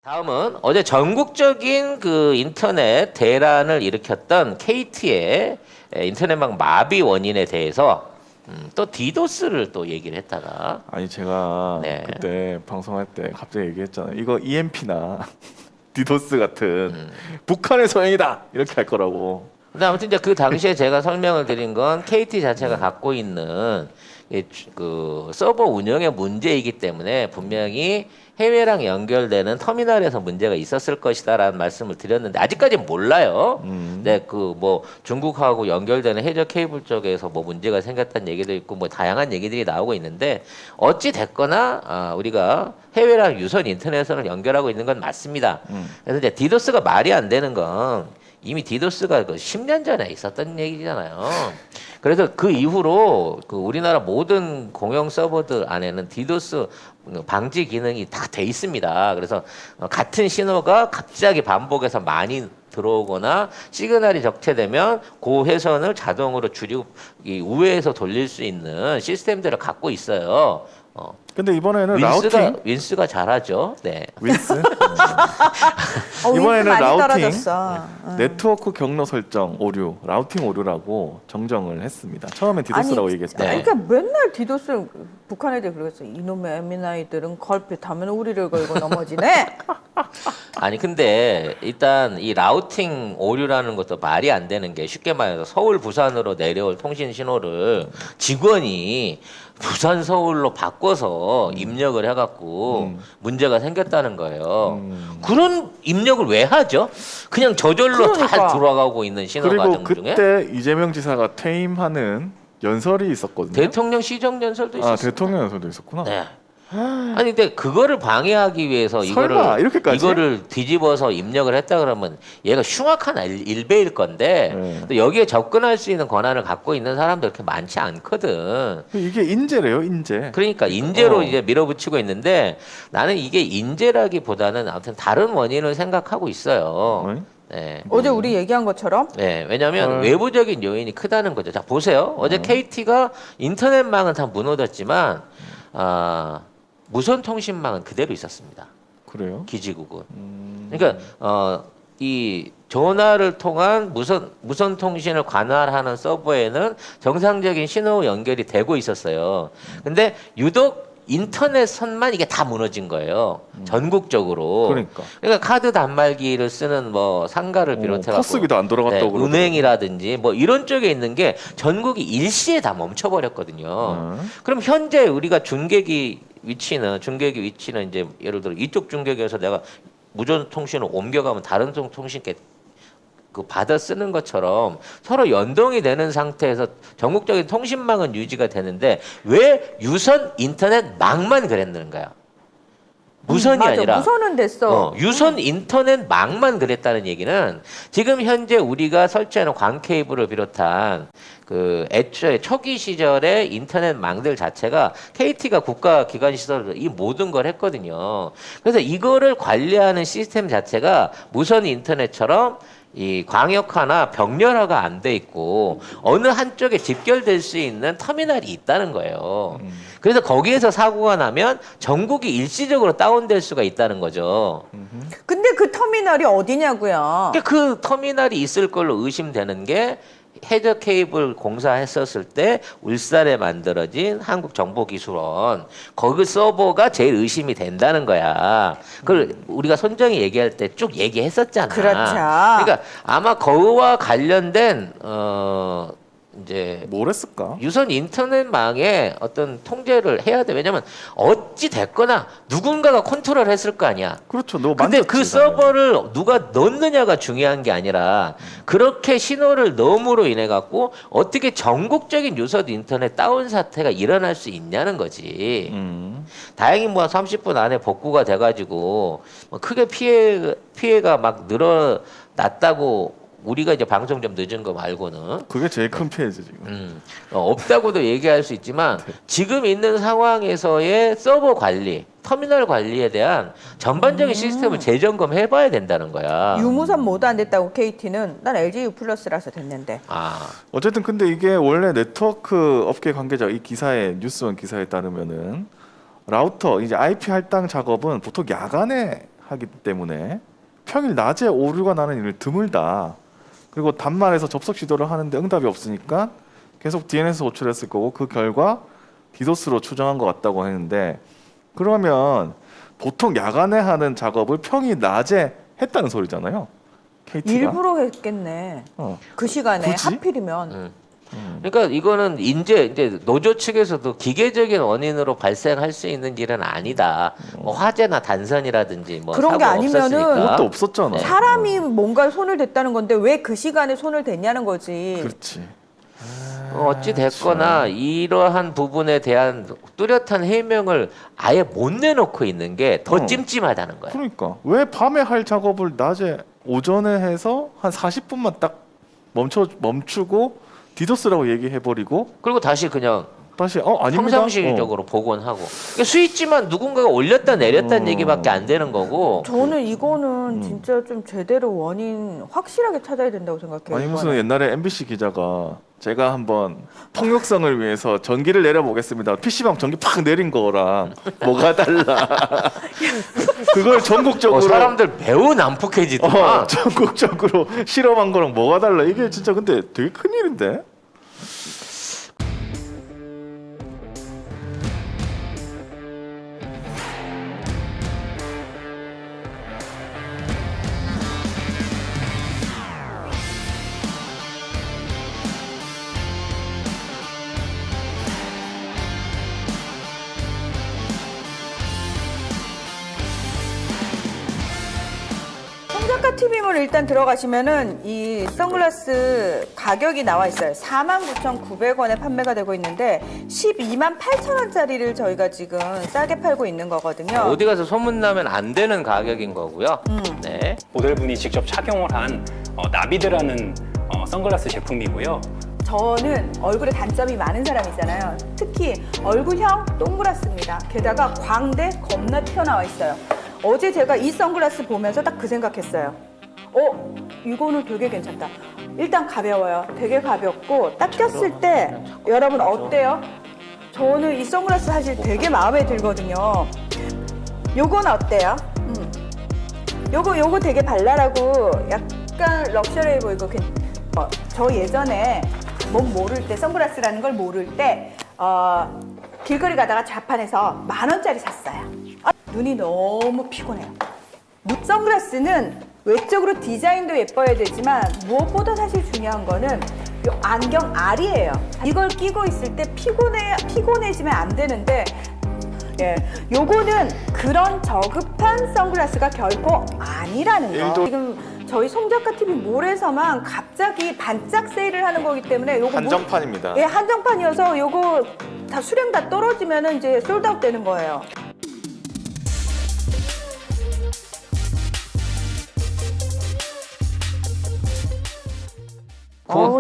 다음은 어제 전국적인 그 인터넷 대란을 일으켰던 KT의 인터넷망 마비 원인에 대해서 또 디도스를 또 얘기를 했다가 아니 제가 네. 그때 방송할 때 갑자기 얘기했잖아요. 이거 EMP나 디도스 같은 북한의 소행이다 이렇게 할 거라고. 근데 아무튼 이제 그 당시에 제가 설명을 드린 건 KT 자체가 갖고 있는 그 서버 운영의 문제이기 때문에 분명히 해외랑 연결되는 터미널에서 문제가 있었을 것이다라는 말씀을 드렸는데 아직까지는 몰라요. 근데 그 뭐 중국하고 연결되는 해저 케이블 쪽에서 뭐 문제가 생겼다는 얘기도 있고 뭐 다양한 얘기들이 나오고 있는데 어찌 됐거나 우리가 해외랑 유선 인터넷을 연결하고 있는 건 맞습니다. 그래서 이제 디도스가 말이 안 되는 건 이미 디도스가 그 10년 전에 있었던 얘기잖아요. 그래서 그 이후로 그 우리나라 모든 공용 서버들 안에는 디도스 방지 기능이 다 돼 있습니다. 그래서 같은 신호가 갑자기 반복해서 많이 들어오거나 시그널이 적체되면 그 회선을 자동으로 줄이고 이 우회해서 돌릴 수 있는 시스템들을 갖고 있어요. 근데 이번에는 라우팅 윈스가 잘하죠. 네. 윈스 윈스 이번에는 많이 라우팅 떨어졌어. 네트워크 경로 설정 오류, 라우팅 오류라고 정정을 했습니다. 처음엔 디도스라고 아니, 얘기했다. 네. 그러니까 맨날 디도스 북한 애들 그러겠어. 이놈의 에미나이들은 걸핏하면 우리를 걸고 넘어지네. 아니 근데 일단 이 라우팅 오류라는 것도 말이 안 되는 게 쉽게 말해서 서울 부산으로 내려올 통신 신호를 직원이 부산 서울로 바꿔서 입력을 해갖고 문제가 생겼다는 거예요. 그런 입력을 왜 하죠? 그냥 저절로 다 그러니까. 돌아가고 있는 신호 그리고 과정 중에 그때 이재명 지사가 퇴임하는 연설이 있었거든요. 대통령 시정 연설도 있었어요. 대통령 연설도 있었구나. 네. 아니 근데 그거를 방해하기 위해서 설마, 이렇게까지? 이거를 뒤집어서 입력을 했다 그러면 얘가 흉악한 일배일 건데 네. 또 여기에 접근할 수 있는 권한을 갖고 있는 사람도 그렇게 많지 않거든. 이게 인재래요, 인재. 그러니까 인재로 어. 이제 밀어붙이고 있는데 나는 이게 인재라기보다는 아무튼 다른 원인을 생각하고 있어요. 네? 네. 어제 우리 얘기한 것처럼 네, 왜냐하면 외부적인 요인이 크다는 거죠. 자 보세요. 어제 KT가 인터넷망은 다 무너졌지만 무선 통신망은 그대로 있었습니다. 그래요? 기지국은. 그러니까 이 전화를 통한 무선 통신을 관할하는 서버에는 정상적인 신호 연결이 되고 있었어요. 근데 유독 인터넷 선만 이게 다 무너진 거예요. 전국적으로. 그러니까. 카드 단말기를 쓰는 뭐 상가를 비롯해 갖고 포스기도 안 돌아갔다고 그러더라고요. 은행이라든지 뭐 이런 쪽에 있는 게 전국이 일시에 다 멈춰버렸거든요. 그럼 현재 우리가 중계기 위치는 이제 예를 들어 이쪽 중계기에서 내가 무선 통신을 옮겨가면 다른 통신께 그 받아 쓰는 것처럼 서로 연동이 되는 상태에서 전국적인 통신망은 유지가 되는데 왜 유선 인터넷망만 그랬는가요? 무선이 맞아, 아니라 무선은 됐어. 유선 인터넷망만 그랬다는 얘기는 지금 현재 우리가 설치하는 광 케이블을 비롯한 그 애초에 초기 시절의 인터넷망들 자체가 KT가 국가 기관 시설로 이 모든 걸 했거든요. 그래서 이거를 관리하는 시스템 자체가 무선 인터넷처럼 이 광역화나 병렬화가 안 돼 있고 어느 한쪽에 집결될 수 있는 터미널이 있다는 거예요. 그래서 거기에서 사고가 나면 전국이 일시적으로 다운될 수가 있다는 거죠. 근데 그 터미널이 어디냐고요? 그러니까 그 터미널이 있을 걸로 의심되는 게 해저 케이블 공사했었을 때 울산에 만들어진 한국정보기술원 거기 서버가 제일 의심이 된다는 거야. 그걸 우리가 손정이 얘기할 때 쭉 얘기했었잖아. 그렇죠. 그러니까 아마 그와 관련된 이제 뭘 했을까? 유선 인터넷망에 어떤 통제를 해야 돼. 왜냐면 어찌 됐거나 누군가가 컨트롤했을 거 아니야. 그렇죠. 너 근데 만졌지, 그 서버를 누가 넣느냐가 중요한 게 아니라 그렇게 신호를 넣음으로 인해 갖고 어떻게 전국적인 유선 인터넷 다운 사태가 일어날 수 있냐는 거지. 다행히 뭐 30분 안에 복구가 돼가지고 뭐 크게 피해가 막 늘어났다고 우리가 이제 방송 좀 늦은 거 말고는 그게 제일 큰 피해죠 지금. 없다고도 얘기할 수 있지만 지금 있는 상황에서의 서버 관리, 터미널 관리에 대한 전반적인 시스템을 재점검해봐야 된다는 거야. 유무선 모두 안 됐다고 KT는 난 LGU 플러스라서 됐는데. 어쨌든 근데 이게 원래 네트워크 업계 관계자 이 기사에 뉴스원 기사에 따르면은 라우터 이제 IP 할당 작업은 보통 야간에 하기 때문에 평일 낮에 오류가 나는 일은 드물다. 그리고 단말에서 접속 시도를 하는데 응답이 없으니까 계속 DNS 호출했을 거고 그 결과 디도스로 추정한 것 같다고 했는데 그러면 보통 야간에 하는 작업을 평일 낮에 했다는 소리잖아요. KT가. 일부러 했겠네. 그 시간에 굳이? 하필이면. 그러니까 이거는 이제 노조 측에서도 기계적인 원인으로 발생할 수 있는 일은 아니다. 뭐 화재나 단선이라든지 뭐 그런 게 사고 아니면은 없었으니까. 그것도 없었잖아. 사람이 뭔가 손을 댔다는 건데 왜 그 시간에 손을 댔냐는 거지. 그렇지. 어찌 됐거나 이러한 부분에 대한 뚜렷한 해명을 아예 못 내놓고 있는 게 더 찜찜하다는 거야. 그러니까 왜 밤에 할 작업을 낮에 오전에 해서 한 40분만 딱 멈추고 디도스라고 얘기해버리고 그리고 다시 그냥 다시 아닙니다. 평상시적으로 복원하고. 그러니까 스위치만 누군가가 올렸다 내렸다는 얘기밖에 안 되는 거고. 저는 이거는 진짜 좀 제대로 원인 확실하게 찾아야 된다고 생각해요. 아니 무슨 이거는. 옛날에 MBC 기자가 제가 한번 폭력성을 위해서 전기를 내려보겠습니다. PC방 전기 팍 내린 거랑 뭐가 달라? 그걸 전국적으로 사람들 매우 난폭해지더만. 전국적으로 실험한 거랑 뭐가 달라? 이게 진짜 근데 되게 큰 일인데. 송작가 TV몰 일단 들어가시면은 이 선글라스 가격이 나와 있어요. 49,900원에 판매가 되고 있는데 128,000원짜리를 저희가 지금 싸게 팔고 있는 거거든요. 어디 가서 소문나면 안 되는 가격인 거고요. 네. 모델분이 직접 착용을 한 나비드라는 선글라스 제품이고요. 저는 얼굴에 단점이 많은 사람이잖아요. 특히 얼굴형 동그랗습니다. 게다가 광대 겁나 튀어나와 있어요. 어제 제가 이 선글라스 보면서 딱 그 생각했어요. 이거는 되게 괜찮다. 일단 가벼워요. 되게 가볍고 딱 꼈을 때 여러분 어때요? 저는 이 선글라스 사실 되게 마음에 들거든요. 요건 어때요? 요거 되게 발랄하고 약간 럭셔리해 보이고 저 예전에 몸 모를 때 선글라스라는 걸 모를 때 길거리 가다가 자판에서 10,000원짜리 샀어요. 눈이 너무 피곤해요. 선글라스는 외적으로 디자인도 예뻐야 되지만 무엇보다 사실 중요한 거는 요 안경 알이에요. 이걸 끼고 있을 때 피곤해지면 안 되는데 예, 요거는 그런 저급한 선글라스가 결코 아니라는 거. 지금 저희 송작가 TV 몰에서만 갑자기 반짝 세일을 하는 거기 때문에 요거 한정판입니다. 예, 한정판이어서 요거 다 수량 다 떨어지면은 이제 솔드아웃 되는 거예요.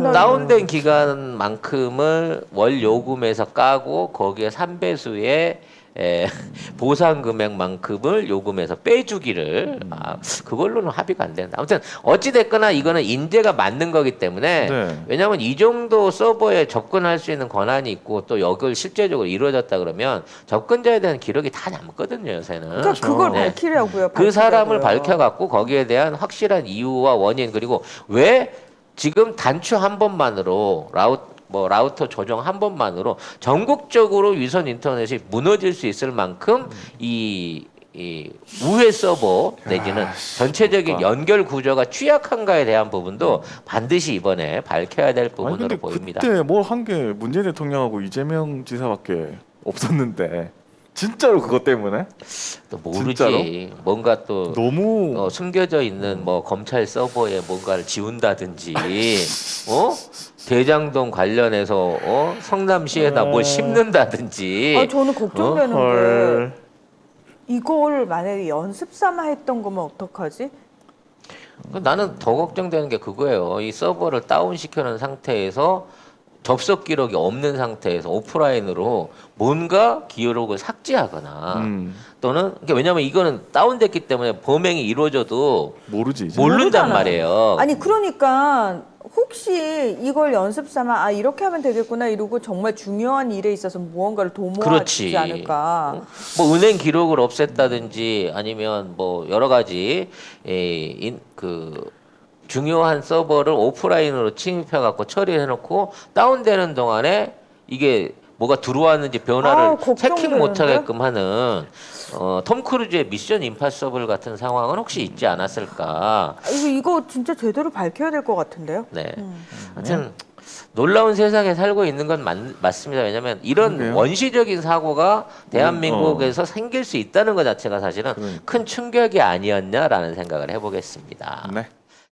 나 다운된 기간만큼을 월 요금에서 까고 거기에 3배수의 보상 금액만큼을 요금에서 빼주기를 그걸로는 합의가 안 된다. 아무튼 어찌 됐거나 이거는 인재가 맞는 거기 때문에 네. 왜냐하면 이 정도 서버에 접근할 수 있는 권한이 있고 또 여길 실제적으로 이루어졌다 그러면 접근자에 대한 기록이 다 남거든요, 요새는. 그러니까 그걸 네. 밝히려고요. 그 사람을 밝히려고요. 밝혀갖고 거기에 대한 확실한 이유와 원인 그리고 왜 지금 단추 한 번만으로 라우터 조정 한 번만으로 전국적으로 유선 인터넷이 무너질 수 있을 만큼 이 우회 서버 내지는 전체적인 연결 구조가 취약한가에 대한 부분도 반드시 이번에 밝혀야 될 부분으로 근데 보입니다. 그때 뭐 한 게 문재인 대통령하고 이재명 지사밖에 없었는데 진짜로 그것 때문에 또 모르지. 진짜로? 뭔가 또 너무 숨겨져 있는 뭐 검찰 서버에 뭔가를 지운다든지, 대장동 관련해서 성남시에다 뭘 심는다든지. 저는 걱정되는 헐. 게 이걸 만약에 연습 삼아 했던 거면 어떡하지? 나는 더 걱정되는 게 그거예요. 이 서버를 다운 시켜놓은 상태에서 접속 기록이 없는 상태에서 오프라인으로 뭔가 기록을 삭제하거나 또는 그러니까 왜냐하면 이거는 다운됐기 때문에 범행이 이루어져도 모르지 이제. 모른단 모르잖아요. 말이에요. 아니 그러니까 혹시 이걸 연습 삼아 아 이렇게 하면 되겠구나 이러고 정말 중요한 일에 있어서 무언가를 도모하지 그렇지. 않을까. 뭐 은행 기록을 없앴다든지 아니면 뭐 여러 가지 그 중요한 서버를 오프라인으로 침입해 갖고 처리해 놓고 다운되는 동안에 이게 뭐가 들어왔는지 변화를 체킹 못 하게끔 하는 톰 크루즈의 미션 임파서블 같은 상황은 혹시 있지 않았을까? 이거 진짜 제대로 밝혀야 될 것 같은데요. 네. 하여튼 놀라운 세상에 살고 있는 건 맞습니다. 왜냐하면 이런 그러게요. 원시적인 사고가 대한민국에서 생길 수 있다는 것 자체가 사실은 그러니까. 큰 충격이 아니었냐라는 생각을 해보겠습니다. 네.